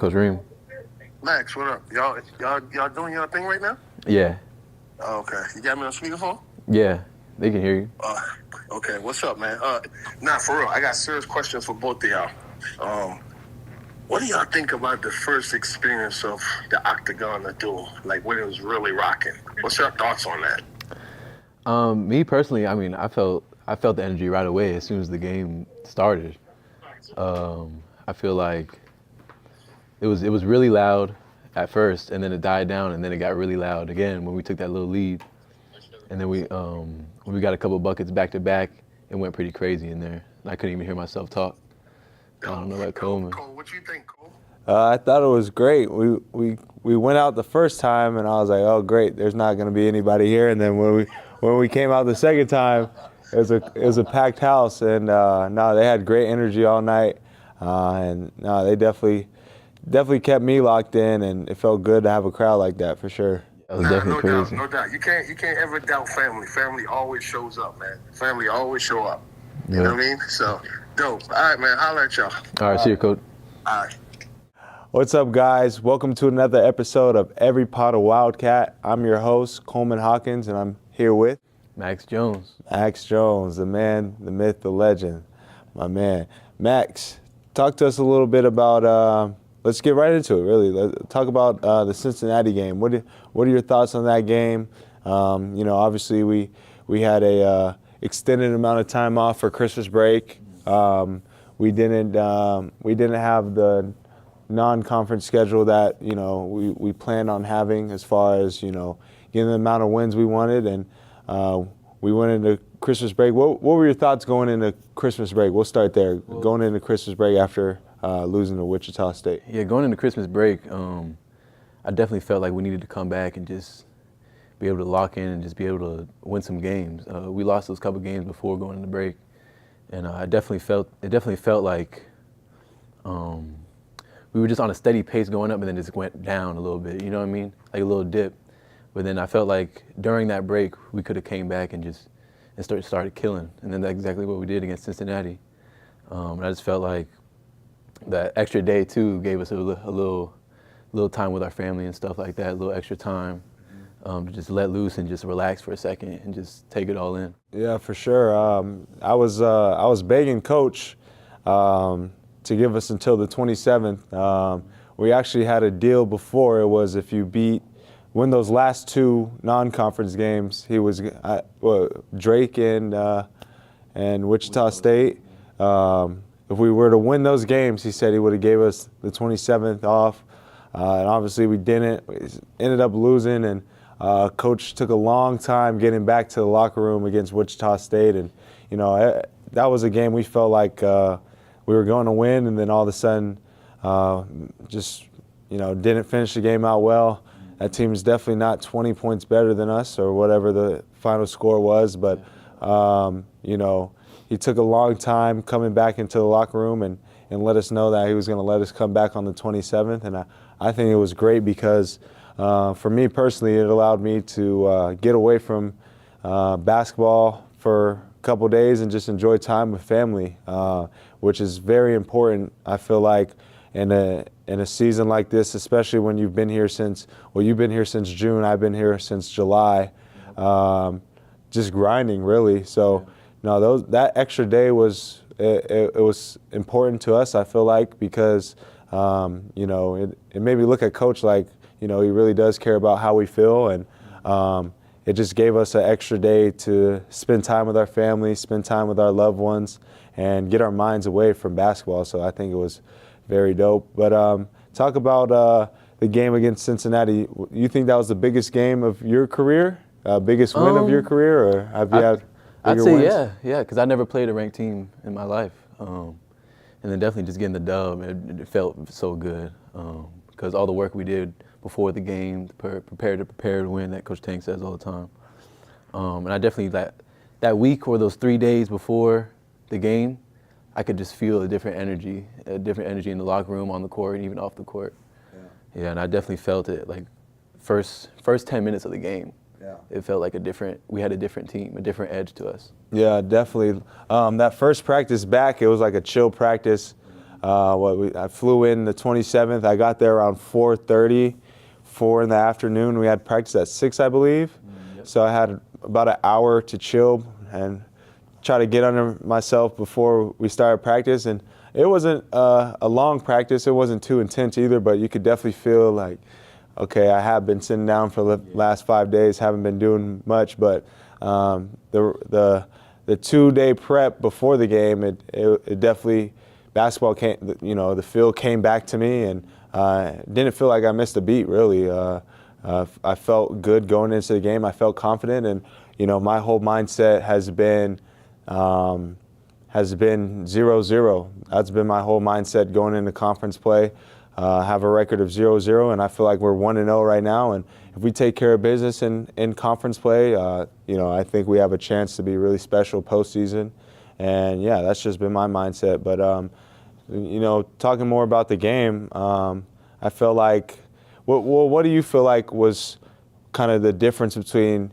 Coach Reem. Max, what up? Y'all doing your thing right now? Yeah. Oh, okay. You got me on speakerphone? Yeah, they can hear you. Okay. What's up, man? Nah, for real. I got serious questions for both of y'all. What do y'all think about the first experience of the Octagon to do? Like when it was really rocking? What's your thoughts on that? Me personally, I mean, I felt the energy right away as soon as the game started. I feel like it was really loud at first, and then it died down, and then it got really loud again when we took that little lead. And then when we got a couple buckets back to back, it went pretty crazy in there. I couldn't even hear myself talk. I don't know about Coleman. Cole, what you think, Cole? I thought it was great. We went out the first time, and I was like, oh, great, there's not going to be anybody here. And then when we came out the second time, it was a packed house, and no, they had great energy all night, and no, they definitely kept me locked in, and it felt good to have a crowd like that for sure. That was definitely crazy. No doubt. You can't ever doubt family. Family always shows up, man. Family always show up. You know what I mean? So, dope. All right, man. Holla at y'all. All right, see you, Coach. All right. What's up, guys? Welcome to another episode of Pod A Wildcat. I'm your host, Coleman Hawkins, and I'm here with Max Jones. Max Jones, the man, the myth, the legend, my man. Max, talk to us a little bit about, let's get right into it, really. Let's talk about the Cincinnati game. What are your thoughts on that game? Obviously we had a extended amount of time off for Christmas break. We didn't have the non-conference schedule that we planned on having as far as getting the amount of wins we wanted, and we went into Christmas break. What were your thoughts going into Christmas break? We'll start there. Going into Christmas break after losing to Wichita State. Yeah, going into Christmas break, I definitely felt like we needed to come back and just be able to lock in and just be able to win some games. We lost those couple games before going into break, and it definitely felt like we were just on a steady pace going up and then just went down a little bit, you know what I mean? Like a little dip. But then I felt like during that break, we could have came back and started killing. And then that's exactly what we did against Cincinnati. And I just felt like that extra day too gave us a little time with our family and stuff like that, a little extra time to just let loose and just relax for a second and just take it all in. Yeah, for sure. I was begging Coach to give us until the 27th. We actually had a deal before. It was if you win those last two non-conference games, he was Drake and Wichita State. If we were to win those games, he said he would have gave us the 27th off. And obviously we didn't. We ended up losing, and Coach took a long time getting back to the locker room against Wichita State. And, that was a game we felt like we were going to win, and then all of a sudden didn't finish the game out well. That team is definitely not 20 points better than us or whatever the final score was, but, he took a long time coming back into the locker room and let us know that he was going to let us come back on the 27th. And I think it was great because for me personally, it allowed me to get away from basketball for a couple days and just enjoy time with family, which is very important, I feel like, in a season like this, especially when you've been here since June, I've been here since July, just grinding really. So that extra day was important to us, I feel like, because it made me look at Coach like he really does care about how we feel, and it just gave us an extra day to spend time with our family, spend time with our loved ones, and get our minds away from basketball. So I think it was very dope. But talk about the game against Cincinnati. You think that was the biggest game of your career, biggest win of your career, or have you had I'd bigger say wins? yeah, because I never played a ranked team in my life. And then definitely just getting the dub, it felt so good because all the work we did before the game, prepare to win, that Coach Tank says all the time. And I definitely, that week or those 3 days before the game, I could just feel a different energy in the locker room, on the court, and even off the court. Yeah, and I definitely felt it, like first 10 minutes of the game. Yeah. It felt like we had a different team, a different edge to us. Yeah, definitely. That first practice back, it was like a chill practice. I flew in the 27th. I got there around 4:30, 4 in the afternoon. We had practice at 6, I believe. Yep. So I had about an hour to chill and try to get under myself before we started practice. And it wasn't a long practice. It wasn't too intense either, but you could definitely feel like, okay, I have been sitting down for the last 5 days, haven't been doing much, but the 2-day prep before the game, it definitely, basketball came, the feel came back to me, and didn't feel like I missed a beat, really. I felt good going into the game. I felt confident, and my whole mindset has been 0-0. That's been my whole mindset going into conference play. Have a record of 0-0, and I feel like we're 1-0 right now. And if we take care of business in conference play, I think we have a chance to be really special postseason. And yeah, that's just been my mindset. But talking more about the game, I feel like, what do you feel like was kind of the difference between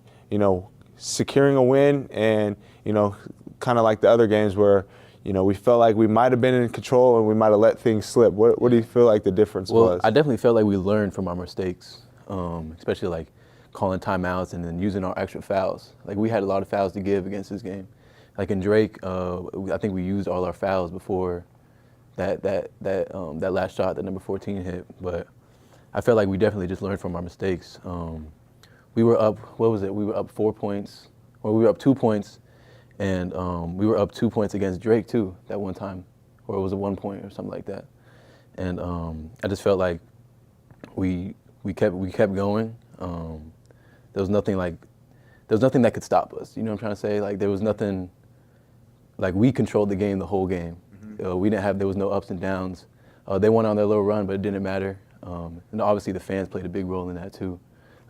securing a win and kind of like the other games where we felt like we might have been in control and we might have let things slip? What do you feel like the difference was? I definitely felt like we learned from our mistakes, especially like calling timeouts and then using our extra fouls. Like, we had a lot of fouls to give against this game. Like in Drake, I think we used all our fouls before that last shot that number 14 hit. But I felt like we definitely just learned from our mistakes. We were up, what was it? We were up 4 points, or we were up 2 points. And we were up 2 points against Drake too that one time, or it was a 1 point or something like that. And I just felt like we kept going. There was nothing that could stop us. You know what I'm trying to say? Like, there was nothing. Like, we controlled the game the whole game. Mm-hmm. There was no ups and downs. They went on their little run, but it didn't matter. And obviously the fans played a big role in that too.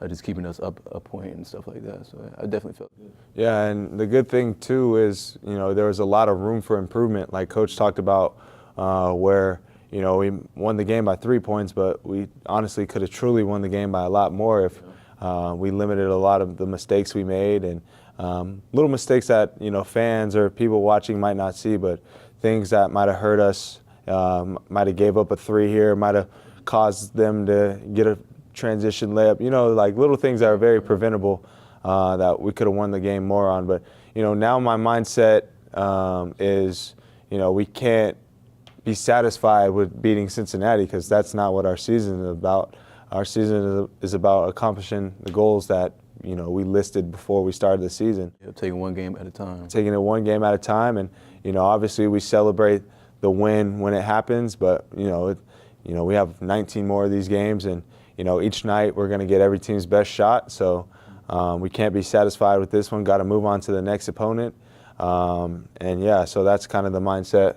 Just keeping us up a point and stuff like that. So I definitely felt good. Yeah, and the good thing too is, there was a lot of room for improvement. Like Coach talked about, where, we won the game by 3 points, but we honestly could have truly won the game by a lot more if we limited a lot of the mistakes we made, and little mistakes that, fans or people watching might not see, but things that might have hurt us, might have gave up a 3 here, might have caused them to get a transition layup, like little things that are very preventable, that we could have won the game more on. But, now my mindset is, we can't be satisfied with beating Cincinnati, because that's not what our season is about. Our season is about accomplishing the goals that, we listed before we started the season. Taking one game at a time. Taking it one game at a time. And, obviously we celebrate the win when it happens, but, we have 19 more of these games, and each night we're going to get every team's best shot. So we can't be satisfied with this one. Got to move on to the next opponent. And yeah, so that's kind of the mindset,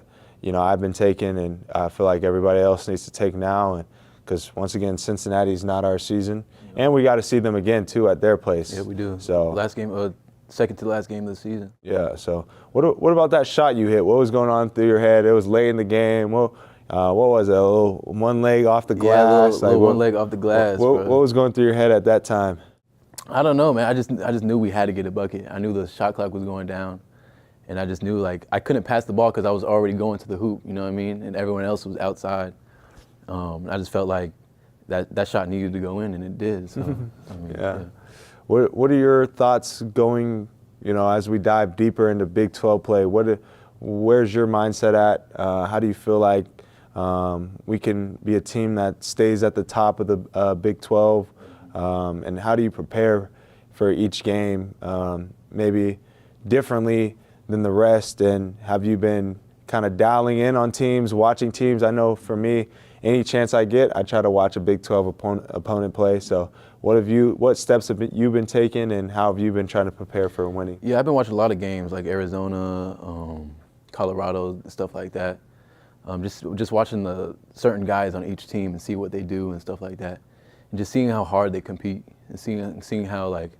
I've been taking, and I feel like everybody else needs to take now. And because once again, Cincinnati's not our season, and we got to see them again too at their place. Yeah, we do. So last game, second to last game of the season. Yeah. So what about that shot you hit? What was going on through your head? It was late in the game. Well, what was it? A little one leg off the glass? Yeah, one leg off the glass. What was going through your head at that time? I don't know, man. I just knew we had to get a bucket. I knew the shot clock was going down, and I just knew, like, I couldn't pass the ball because I was already going to the hoop. You know what I mean? And everyone else was outside. I just felt like that shot needed to go in, and it did. So yeah. What are your thoughts going? As we dive deeper into Big 12 play, where's your mindset at? How do you feel like we can be a team that stays at the top of the Big 12, and how do you prepare for each game, maybe differently than the rest? And have you been kind of dialing in on teams, watching teams? I know for me, any chance I get, I try to watch a Big 12 opponent play. So what steps have you been taking, and how have you been trying to prepare for winning? Yeah, I've been watching a lot of games like Arizona, Colorado, stuff like that. Just watching the certain guys on each team and see what they do and stuff like that, and just seeing how hard they compete, and seeing how, like,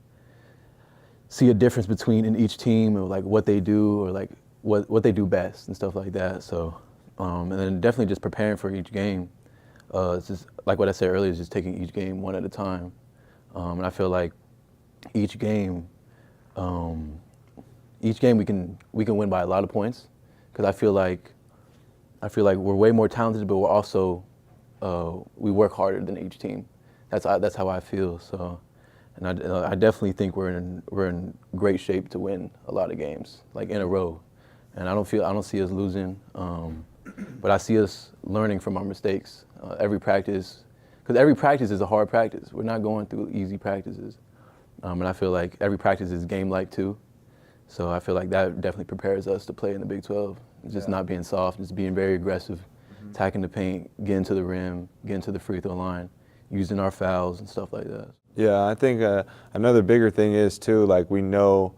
see a difference between in each team, or like what they do, or like what they do best and stuff like that. So, and then definitely just preparing for each game. It's just like what I said earlier, is just taking each game one at a time. And I feel like each game we can win by a lot of points, because I feel like I feel like we're way more talented, but we're also we work harder than each team. That's how I feel. So, and I definitely think we're in great shape to win a lot of games, like in a row. And I don't see us losing, but I see us learning from our mistakes. Every practice, because every practice is a hard practice. We're not going through easy practices, and I feel like every practice is game-like too. So I feel like that definitely prepares us to play in the Big 12. Just not being soft, just being very aggressive, attacking the paint, getting to the rim, getting to the free throw line, using our fouls and stuff like that. Yeah, I think another bigger thing is too, like we know,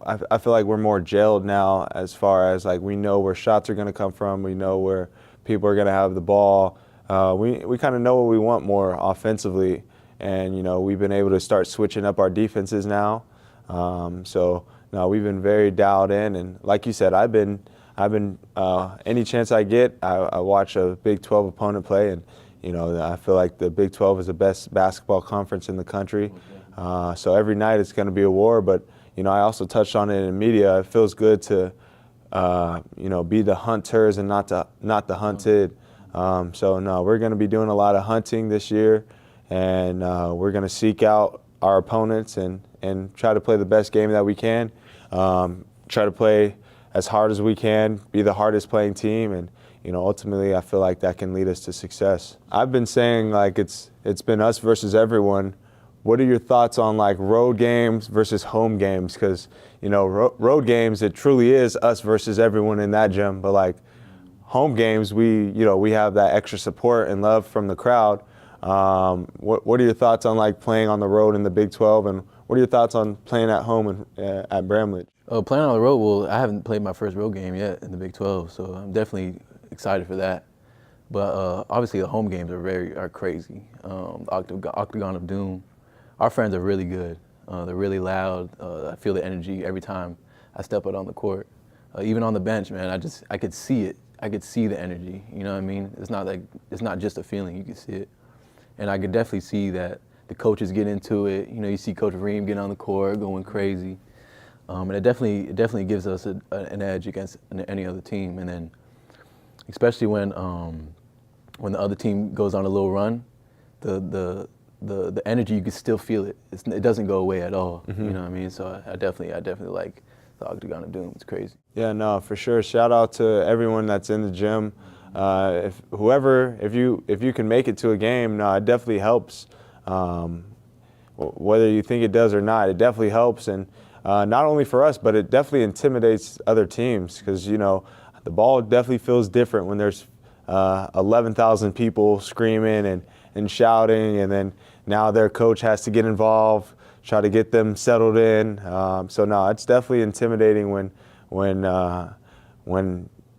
I feel like we're more gelled now as far as like we know where shots are going to come from, we know where people are going to have the ball. We kind of know what we want more offensively, and we've been able to start switching up our defenses now. So no, we've been very dialed in, and like you said, I've been any chance I get, I watch a Big 12 opponent play, and I feel like the Big 12 is the best basketball conference in the country. So every night it's going to be a war, but I also touched on it in media. It feels good to be the hunters and not the hunted. So no, we're going to be doing a lot of hunting this year, and we're going to seek out our opponents and try to play the best game that we can. Try to play as hard as we can, be the hardest playing team, and ultimately I feel like that can lead us to success. I've been saying like it's been us versus everyone. What are your thoughts on like road games versus home games? Because road games, it truly is us versus everyone in that gym, but like home games, we have that extra support and love from the crowd. What are your thoughts on like playing on the road in the Big 12, and what are your thoughts on playing at home at Bramlage? Playing on the road, well, I haven't played my first road game yet in the Big 12, so I'm definitely excited for that. But obviously the home games are crazy. Octagon of Doom. Our friends are really good. They're really loud. I feel the energy every time I step out on the court. Even on the bench, man, I could see it. I could see the energy. You know what I mean? It's not just a feeling. You can see it, and I could definitely see that the coaches get into it. You see Coach Ream getting on the court, going crazy, and it definitely gives us an edge against any other team. And then, especially when the other team goes on a little run, the energy, you can still feel it. It doesn't go away at all. You know what I mean? So I definitely like the Octagon of Doom. It's crazy. Yeah, no, for sure. Shout out to everyone that's in the gym. If you can make it to a game, no, it definitely helps. Whether you think it does or not, it definitely helps, and not only for us, but it definitely intimidates other teams, because the ball definitely feels different when there's 11,000 people screaming and shouting, and then now their coach has to get involved, try to get them settled in. So no, it's definitely intimidating when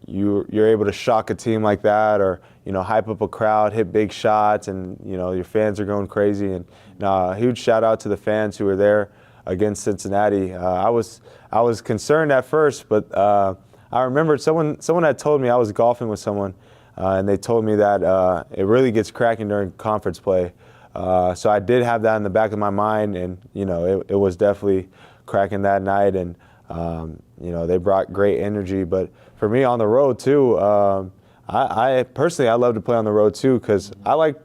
you're able to shock a team like that, or hype up a crowd, hit big shots, and your fans are going crazy. And a huge shout out to the fans who were there against Cincinnati. I was concerned at first, but I remembered someone had told me, I was golfing with someone, and they told me that it really gets cracking during conference play. So I did have that in the back of my mind, and it was definitely cracking that night, and they brought great energy. But for me on the road too, I personally love to play on the road too, because I like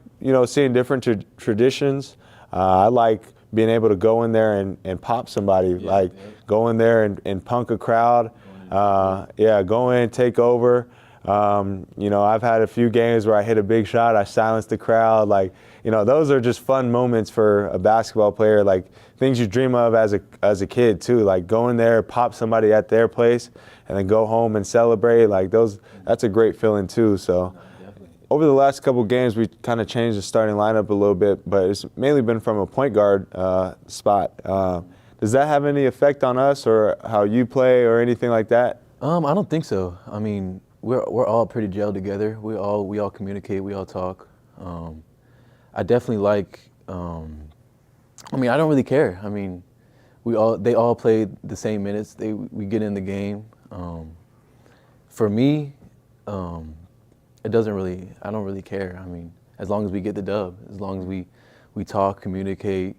seeing different traditions. I like being able to go in there and pop somebody, go in there and punk a crowd. Go in, take over. I've had a few games where I hit a big shot, I silenced the crowd. Those are just fun moments for a basketball player, like things you dream of as a kid too, like go in there, pop somebody at their place, and then go home and celebrate. That's a great feeling too. So over the last couple of games, we kind of changed the starting lineup a little bit, but it's mainly been from a point guard spot. Does that have any effect on us or how you play or anything like that? I don't think so. I mean, we're all pretty gelled together. We all communicate. We all talk. I definitely like. I don't really care. They all play the same minutes. We get in the game. For me, it doesn't really. I don't really care. As long as we get the dub, as long as we talk, communicate,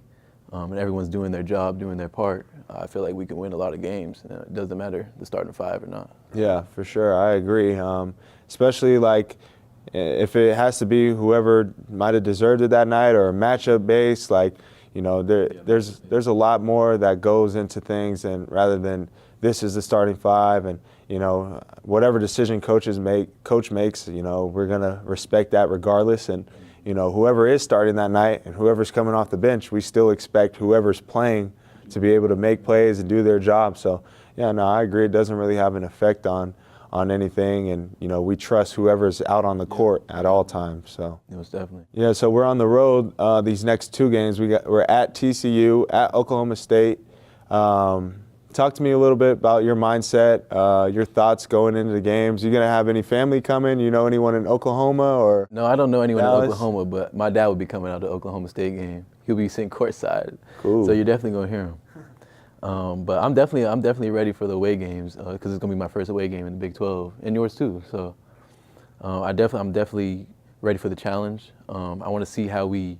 and everyone's doing their job, doing their part, I feel like we can win a lot of games. It doesn't matter the starting five or not. Yeah, for sure. I agree. especially like if it has to be whoever might have deserved it that night or matchup based, like, you know, there's a lot more that goes into things, and rather than this is the starting five and, you know, whatever decision coach makes, you know, we're going to respect that regardless. And, you know, whoever is starting that night and whoever's coming off the bench, we still expect whoever's playing to be able to make plays and do their job. So, yeah, no, I agree. It doesn't really have an effect on anything, and, you know, we trust whoever's out on the court at all times. So Most definitely. yeah, so we're on the road these next two games. We're at TCU, at Oklahoma State. Talk to me a little bit about your mindset, your thoughts going into the games. You gonna have any family coming? You know anyone in Oklahoma or? No, I don't know anyone Dallas? in Oklahoma, but my dad will be coming out to the Oklahoma State game. He'll be sitting courtside, Cool. so you're definitely gonna hear him. But I'm definitely ready for the away games because it's gonna be my first away game in the Big 12 and yours too. So I'm definitely ready for the challenge. I want to see how we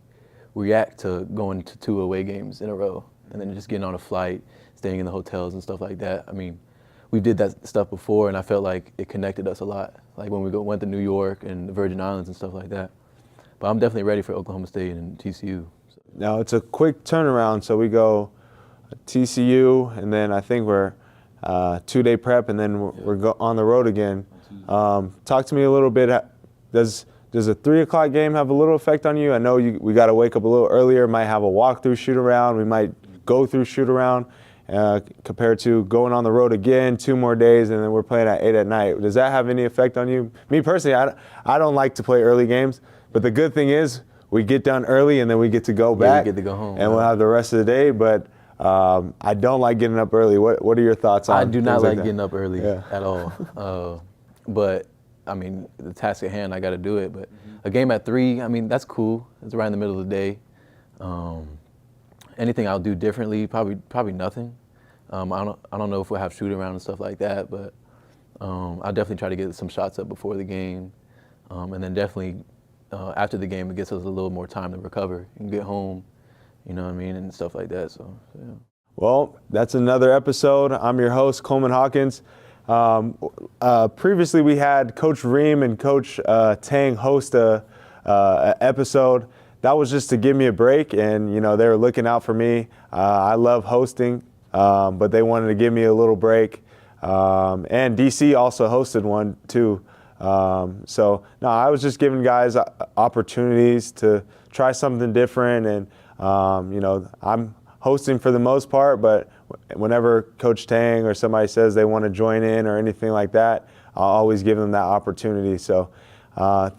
react to going to 2 away games in a row and then just getting on a flight, staying in the hotels and stuff like that. I mean, we did that stuff before, and I felt like it connected us a lot. Like when we went to New York and the Virgin Islands and stuff like that. But I'm definitely ready for Oklahoma State and TCU. Now it's a quick turnaround, so we go TCU, and then I think we're 2-day prep, and then we're on the road again. Talk to me a little bit. Does a 3 o'clock game have a little effect on you? I know we got to wake up a little earlier. Might have a walkthrough shoot around. We might go through shoot around compared to going on the road again 2 more days, and then we're playing at 8 at night. Does that have any effect on you? Me personally, I don't like to play early games, but the good thing is we get done early and then we get to go back. We get to go home. And we'll have the rest of the day, but I don't like getting up early. What are your thoughts on I do not like that? getting up early Yeah. at all. But, I mean, the task at hand, I got to do it. But a game at 3, I mean, that's cool. It's right in the middle of the day. Anything I'll do differently, probably nothing. I don't know if we'll have shoot around and stuff like that, but I'll definitely try to get some shots up before the game. And then definitely after the game, it gives us a little more time to recover and get home, you know what I mean, and stuff like that. So, yeah. Well, that's another episode. I'm your host, Coleman Hawkins. Previously, we had Coach Ream and Coach Tang host a episode. That was just to give me a break, and, you know, they were looking out for me. I love hosting, but they wanted to give me a little break. And DC also hosted one too. So no, I was just giving guys opportunities to try something different, and you know, I'm hosting for the most part, but whenever Coach Tang or somebody says they want to join in or anything like that, I'll always give them that opportunity. So thank